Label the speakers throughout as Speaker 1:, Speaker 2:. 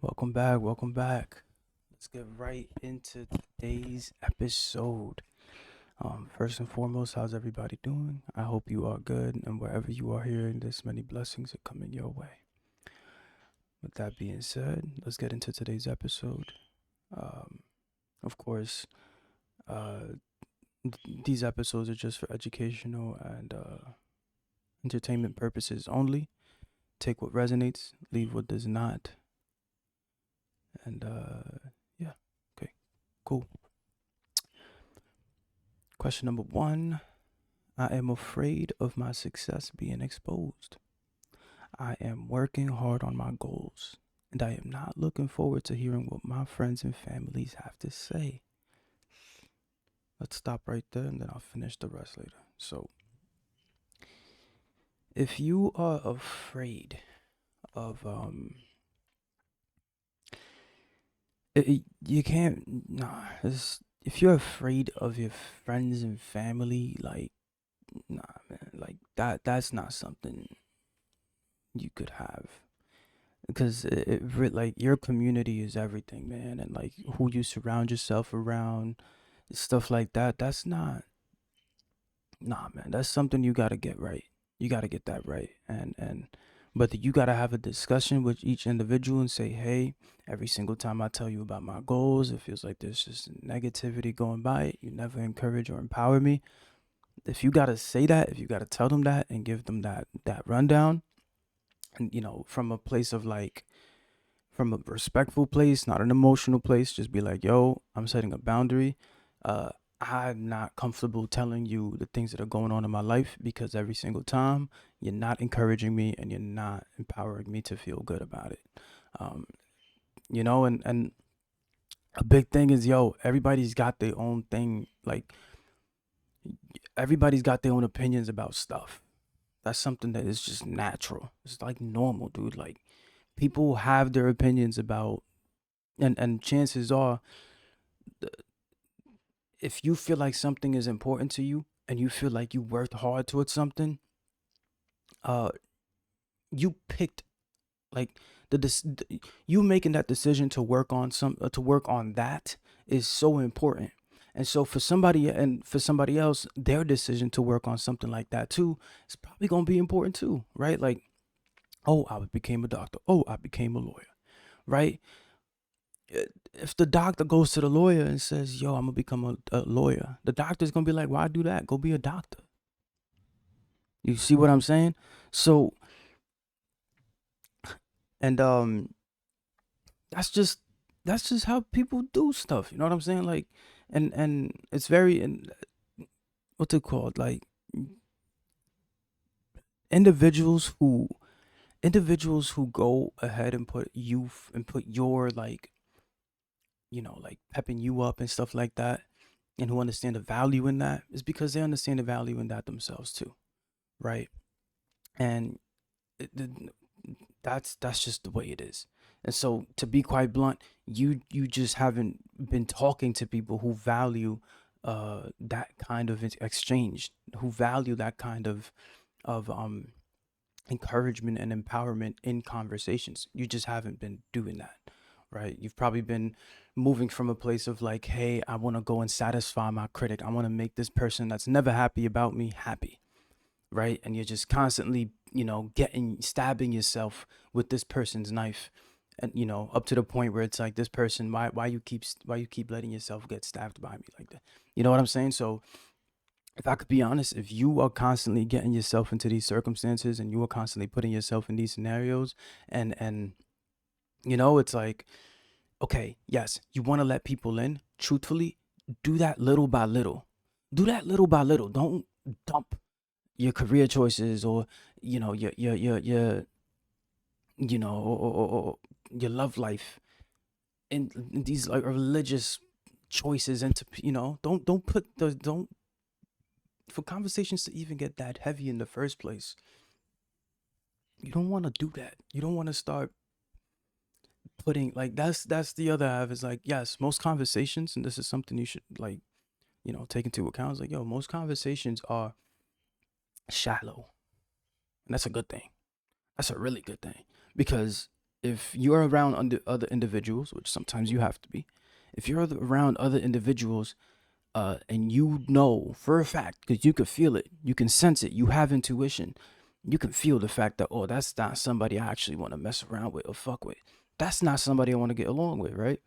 Speaker 1: Welcome back. Welcome back. Let's get right into today's episode. First and foremost, how's everybody doing? I hope you are good, and wherever you are hearing this, many blessings are coming your way. With that being said, let's get into today's episode. Um, of course, uh, these episodes are just for educational and entertainment purposes only. Take what resonates, leave what does not, and yeah, okay, cool. Question number one. I am afraid of my success being exposed. I am working hard on my goals, and I am not looking forward to hearing what my friends and families have to say. Let's stop right there and then I'll finish the rest later. So, if you are afraid of you can't nah, if you're afraid of your friends and family, like nah, man, like that's not something you could have, because like your community is everything, man, and like who you surround yourself around, stuff like that. That's not, nah, man. That's something you gotta get right. You gotta get that right, and but you gotta have a discussion with each individual and say, hey, every single time I tell you about my goals, it feels like there's just negativity going by it. You never encourage or empower me. If you gotta say that, if you gotta tell them that and give them that rundown, and from a place of like, from a respectful place, not an emotional place. Just be like, yo, I'm setting a boundary. Uh, I'm not comfortable telling you the things that are going on in my life because every single time you're not encouraging me and you're not empowering me to feel good about it. Um, and a big thing is, yo, everybody's got their own thing. Like, everybody's got their own opinions about stuff. That's something that is just natural. It's like normal, dude. Like, people have their opinions about, and chances are, if you feel like something is important to you and you feel like you worked hard towards something, uh, you picked, like, you making that decision to work on to work on that is so important. And so for somebody else, their decision to work on something like that too is probably gonna be important too, right? Like, oh, I became a doctor. Oh, I became a lawyer, right? If the doctor goes to the lawyer and says, yo, I'm gonna become a lawyer, the doctor's gonna be like, why do that? Go be a doctor. You see what I'm saying? So, and that's just that's just how people do stuff. You know what I'm saying? Like, and it's very, and what's it called? Like, individuals who individuals who go ahead and put put your, like, like pepping you up and stuff like that, and who understand the value in that, is because they understand the value in that themselves too, right? And it, that's just the way it is. And so, to be quite blunt, you just haven't been talking to people who value that kind of exchange, who value that kind of encouragement and empowerment in conversations. You just haven't been doing that, right? You've probably been moving from a place of like, hey, I want to go and satisfy my critic. I want to make this person that's never happy about me happy, right? And you're just constantly, getting stabbing yourself with this person's knife, and up to the point where it's like, this person, why you keep letting yourself get stabbed by me like that? You know what I'm saying? So, if I could be honest, if you are constantly getting yourself into these circumstances and you are constantly putting yourself in these scenarios, and it's like, okay, yes, you want to let people in, truthfully, do that little by little. Do that little by little. Don't dump your career choices, or or your love life in these like religious choices into, don't put the don't for conversations to even get that heavy in the first place. You don't want to do that. You don't want to start putting, like, that's the other half, is like, yes, most conversations, and this is something you should, like, take into account, is like, yo, most conversations are shallow, and that's a good thing. That's a really good thing, because If you're around other individuals, which sometimes you have to be, if you're around other individuals, and you know for a fact, because you could feel it, you can sense it, you have intuition, you can feel the fact that, oh, that's not somebody I actually want to mess around with or fuck with. That's not somebody I want to get along with, right?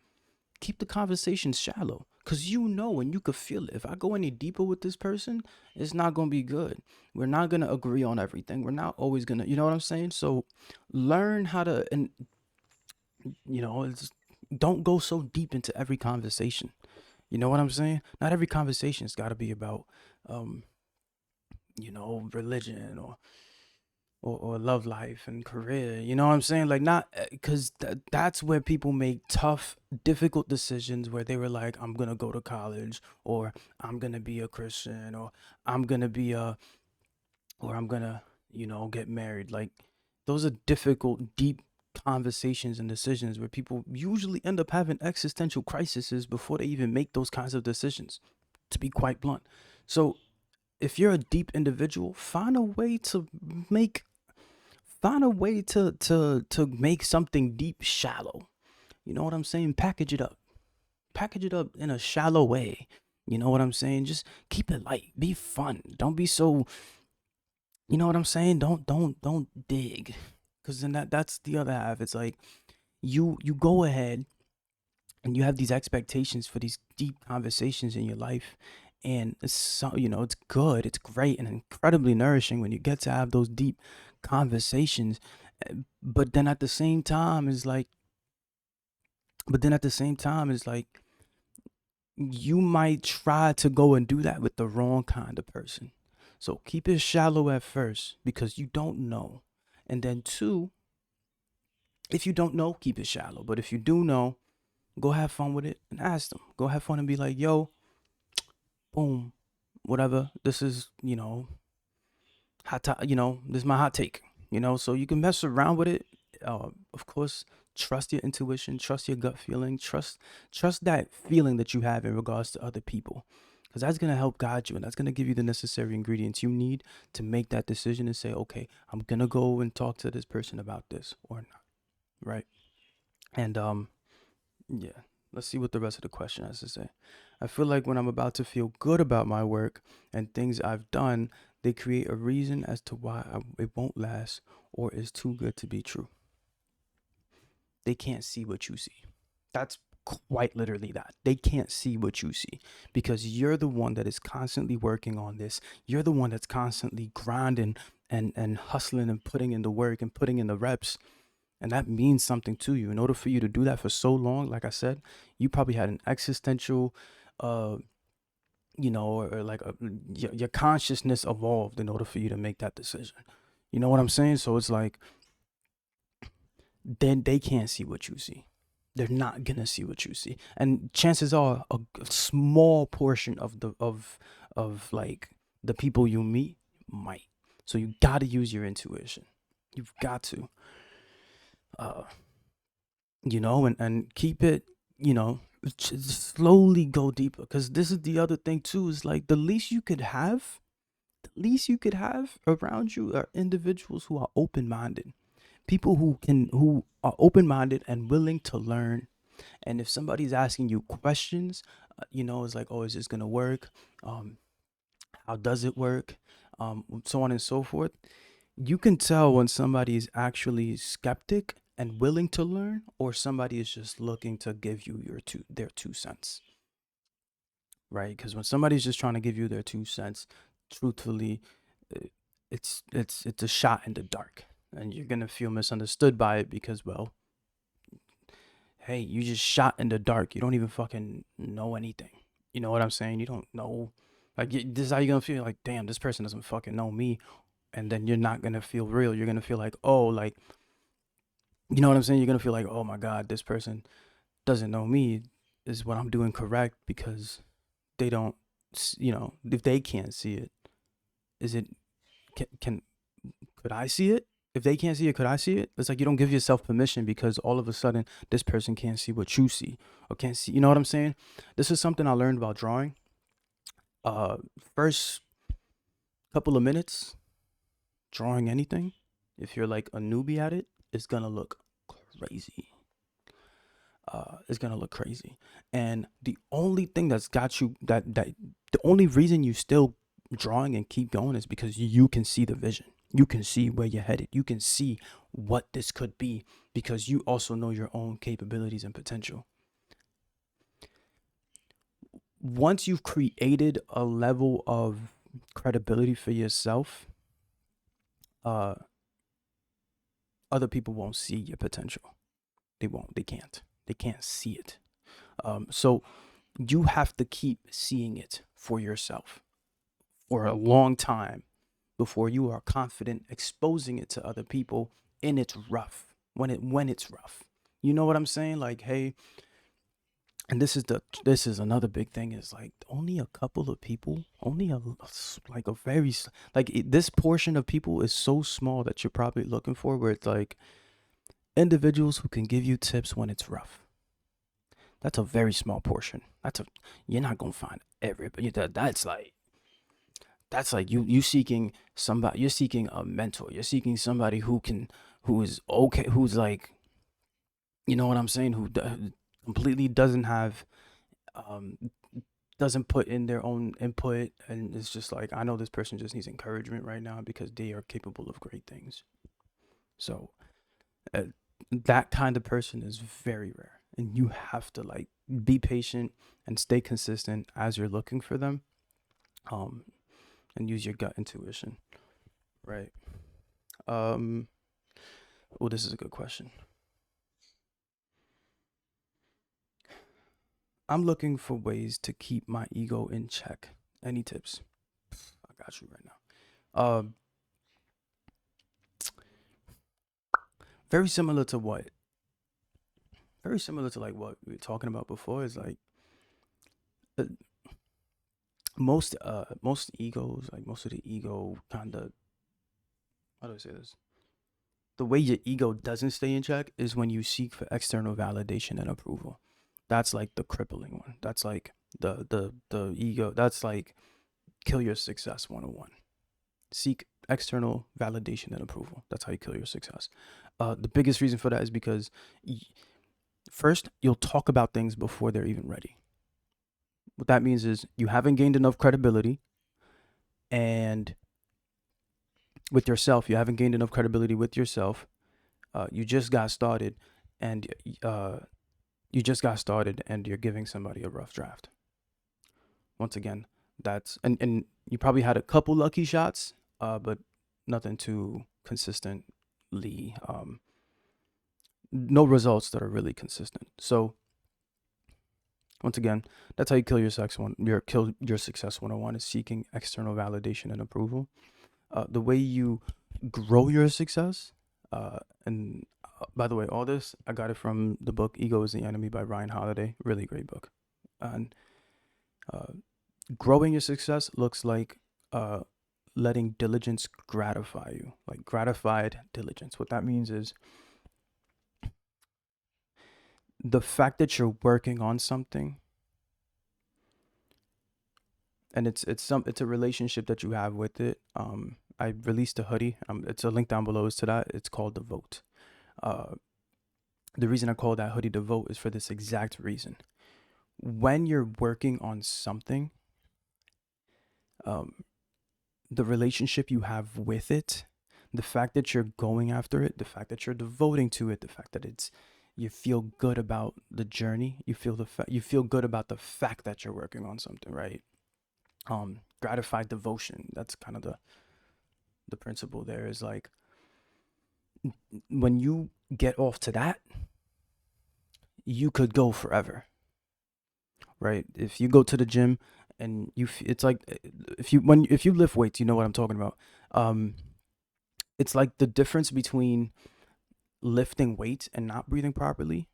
Speaker 1: Keep the conversation shallow, because you know and you could feel it. If I go any deeper with this person, it's not going to be good. We're not going to agree on everything. We're not always going to, you know what I'm saying? So learn how to, and it's, don't go so deep into every conversation. You know what I'm saying? Not every conversation's got to be about, um, religion or love life and career. You know what I'm saying? Like, not because that's where people make tough, difficult decisions where they were like, I'm gonna go to college, or I'm gonna be a Christian, or I'm gonna be a, or I'm gonna, get married. Like, those are difficult, deep conversations and decisions where people usually end up having existential crises before they even make those kinds of decisions, to be quite blunt. So if you're a deep individual, make find a way to make something deep shallow. You know what I'm saying? Package it up in a shallow way. You know what I'm saying? Just keep it light, be fun, don't be so, you know what I'm saying, don't dig, because then that's the other half. It's like you go ahead and you have these expectations for these deep conversations in your life, and it's so, it's good, it's great and incredibly nourishing when you get to have those deep conversations. But then at the same time it's like you might try to go and do that with the wrong kind of person. So keep it shallow at first, because you don't know. And then two, if you don't know, keep it shallow. But if you do know, go have fun with it and ask them. Go have fun and be like, yo, boom, whatever. This is, this is my hot take. So you can mess around with it. Of course, trust your intuition, trust your gut feeling, trust that feeling that you have in regards to other people, because that's gonna help guide you, and that's gonna give you the necessary ingredients you need to make that decision and say, okay, I'm gonna go and talk to this person about this or not, right? And yeah, let's see what the rest of the question has to say. I feel like when I'm about to feel good about my work and things I've done, they create a reason as to why it won't last or is too good to be true. They can't see what you see. That's quite literally that. They can't see what you see, because you're the one that is constantly working on this. You're the one that's constantly grinding and hustling and putting in the work and putting in the reps, and that means something to you. In order for you to do that for so long, like I said, you probably had an existential, uh, or like your consciousness evolved in order for you to make that decision. You know what I'm saying? So it's like, then they can't see what you see. They're not gonna see what you see, and chances are a small portion of like the people you meet might. So you got to use your intuition. You've got to. Uh, and keep it, slowly go deeper, because this is the other thing too, is like the least you could have around you are individuals who are open-minded, people who are open-minded and willing to learn. And if somebody's asking you questions, it's like, oh, is this gonna work, um how does it work, so on and so forth. You can tell when somebody is actually skeptic and willing to learn, or somebody is just looking to give you their 2 cents, right? Because when somebody's just trying to give you their 2 cents, truthfully, uh, it's a shot in the dark, and you're gonna feel misunderstood by it, because, well, hey, you just shot in the dark. You don't even fucking know anything. You know what I'm saying? You don't know. Like, this is how you're gonna feel. Like, damn, this person doesn't fucking know me, and then you're not gonna feel real. You're gonna feel like, oh, like, you know what I'm saying? You're gonna feel like, oh my god, this person doesn't know me. Is what I'm doing correct? Because they don't, if they can't see it, is it can could I see it? If they can't see it, could I see it? It's like you don't give yourself permission, because all of a sudden this person can't see what you see, or can't see. You know what I'm saying? This is something I learned about drawing. Uh, First couple of minutes drawing anything, if you're like a newbie at it, it's gonna look crazy. It's gonna look crazy. And the only thing that's got you that the only reason you still drawing and keep going is because you can see the vision. You can see where you're headed. You can see what this could be because you also know your own capabilities and potential. Once you've created a level of credibility for yourself, uh, other people won't see your potential. They won't. They can't. They can't see it. So you have to keep seeing it for yourself for a long time before you are confident exposing it to other people and it's rough when it's rough. You know what I'm saying? Like, hey, and this is another big thing is like only a couple of people, only like a very this portion of people is so small that you're probably looking for where it's like individuals who can give you tips when it's rough. That's a very small portion. You're not gonna find everybody. That's like you seeking somebody. You're seeking a mentor. You're seeking somebody who is okay. Who's like, you know what I'm saying? Completely doesn't have um doesn't put in their own input, and it's just like I know this person just needs encouragement right now because they are capable of great things. So uh, that kind of person is very rare, and you have to like be patient and stay consistent as you're looking for them. Um, and use your gut intuition, right? Um, oh, this is a good question. I'm looking for ways to keep my ego in check. Any tips? I got you right now. Very similar to what? Very similar to like what we were talking about before. Is like uh, most egos, like most of the ego kind of, how do I say this? The way your ego doesn't stay in check is when you seek for external validation and approval. That's like the crippling one. That's like the ego. That's like kill your success 101. Seek external validation and approval. That's how you kill your success. The biggest reason for that is because first, you'll talk about things before they're even ready. What that means is you haven't gained enough credibility, and with yourself, you haven't gained enough credibility with yourself. You just got started, and you're giving somebody a rough draft. Once again, and you probably had a couple lucky shots, but nothing too consistently. No results that are really consistent. So once again, that's how you kill your success 101 is seeking external validation and approval. The way you grow your success, and by the way, all this I got it from the book "Ego Is the Enemy" by Ryan Holiday. Really great book. And growing your success looks like letting diligence gratify you, like gratified diligence. What that means is the fact that you're working on something, and it's a relationship that you have with it. I released a hoodie. It's a link down below is to that. It's called Devote. Uh, the reason I call that hoodie Devote is for this exact reason. When you're working on something, um, the relationship you have with it, the fact that you're going after it, the fact that you're devoting to it, the fact that you feel good about the journey, you feel good about the fact that you're working on something, right? Gratified devotion. That's kind of the principle there is like when you get off to that, you could go forever, right? If you go to the gym and it's like if you lift weights, you know what I'm talking about. It's like the difference between lifting weights and not breathing properly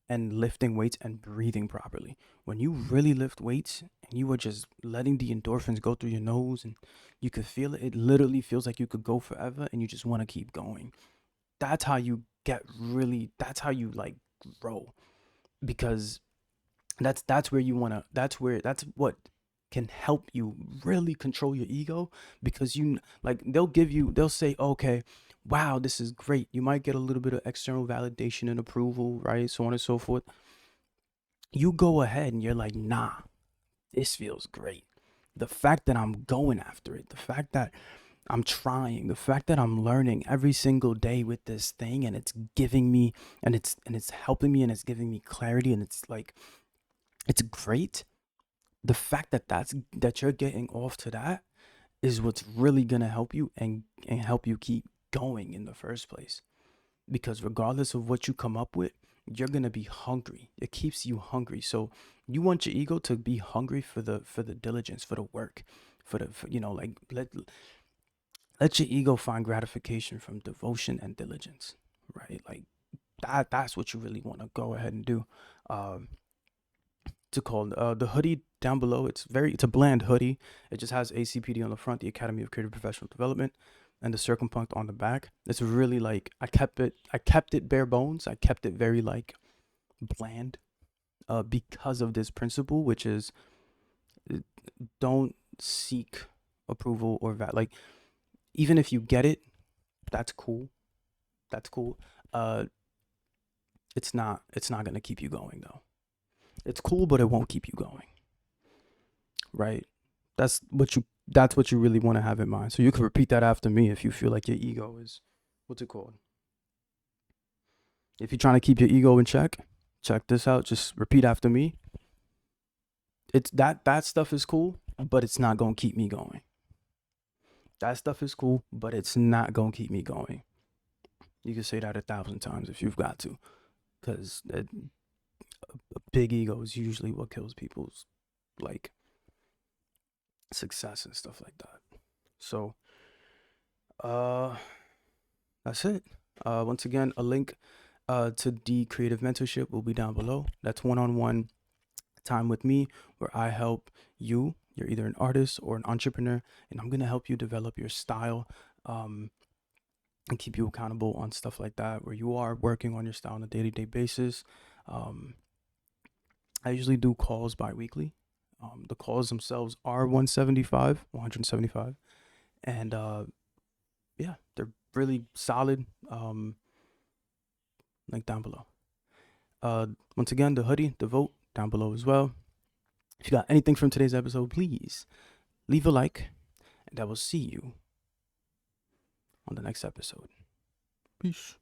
Speaker 1: and lifting weights and breathing properly. When you really lift weights and you are just letting the endorphins go through your nose and you could feel it, it literally feels like you could go forever and you just want to keep going. That's how you that's how you like grow, because that's where you want to, that's what can help you really control your ego, because you like they'll say, okay, wow, this is great. You might get a little bit of external validation and approval, right? So on and so forth. You go ahead and you're like, nah, this feels great. The fact that I'm going after it, the fact that I'm trying, the fact that I'm learning every single day with this thing, and it's giving me, and it's helping me, and it's giving me clarity, and it's like, it's great. The fact that that you're getting off to that is what's really gonna help you, and help you keep going in the first place. Because regardless of what you come up with, you're gonna be hungry. It keeps you hungry. So you want your ego to be hungry for the diligence, for the work, for, like, let your ego find gratification from devotion and diligence, right? Like that's what you really want to go ahead and do. Um, to call the hoodie down below. It's a bland hoodie. It just has ACPD on the front, the Academy of Creative Professional Development, and the circumpunct on the back. It's really like I kept it bare bones. I kept it very like bland, because of this principle, which is, uh, don't seek approval or like, even if you get it, that's cool. That's cool. Uh, it's not gonna keep you going though. It's cool, but it won't keep you going, right? That's what you really want to have in mind. So you can repeat that after me if you feel like your ego is, what's it called? If you're trying to keep your ego in check, check this out. Just repeat after me. It's that stuff is cool, but it's not gonna keep me going. That stuff is cool, but it's not gonna keep me going. You can say that 1,000 times if you've got to, because a big ego is usually what kills people's like success and stuff like that. So, uh, that's it. Once again, a link to the creative mentorship will be down below. That's one-on-one time with me where I help you. You're either an artist or an entrepreneur, and I'm gonna help you develop your style, and keep you accountable on stuff like that, where you are working on your style on a day-to-day basis. Um, I usually do calls bi-weekly. The calls themselves are 175, and yeah, they're really solid. Link down below. Once again, the hoodie, the vote down below as well. If you got anything from today's episode, please leave a like, and I will see you on the next episode. Peace.